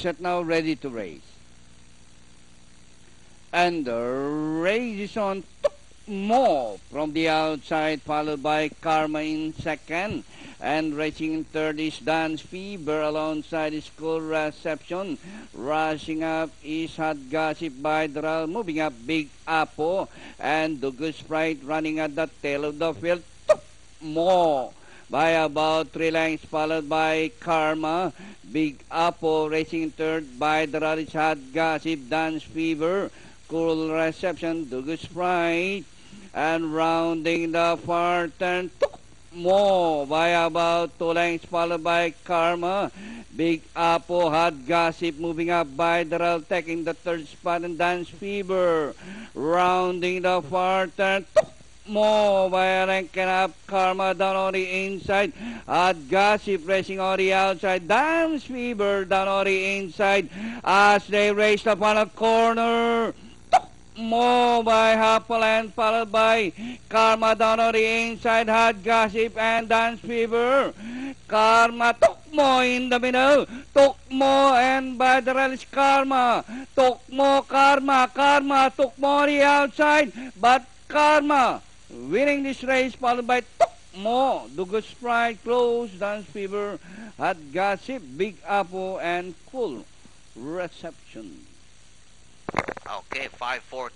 Set now, ready to race. And the race is on. Mo from the outside, followed by Karma in second. And racing in third is Dance Fever alongside is Cool Reception. Rushing up is Hot Gossip by Dral. Moving up, Big Apo. And Dugus Sprite running at the tail of the field. Mo by about 3 lengths, followed by Karma. Big Apo racing in third by Dral is Hot Gossip, Dance Fever. Cool Reception, Dugus Sprite. And rounding the far turn, Mo by about 2 lengths, followed by Karma. Big Apo, Hot Gossip moving up by Daryl, taking the third spot, and Dance Fever. Rounding the far turn, Mo by ranking up Karma down on the inside. Hot Gossip racing on the outside. Dance Fever down on the inside as they race upon a corner. Mo by Hapaland, followed by Karma down on the inside, Hot Gossip and Dance Fever. Karma, Tukmo in the middle. Tukmo and by the release Karma. Tukmo, Karma, Tukmo on the outside. But Karma winning this race, followed by Tukmo. Dugus Sprite, Close, Dance Fever, Hot Gossip, Big Apple, and Cool Reception. Okay, 5-4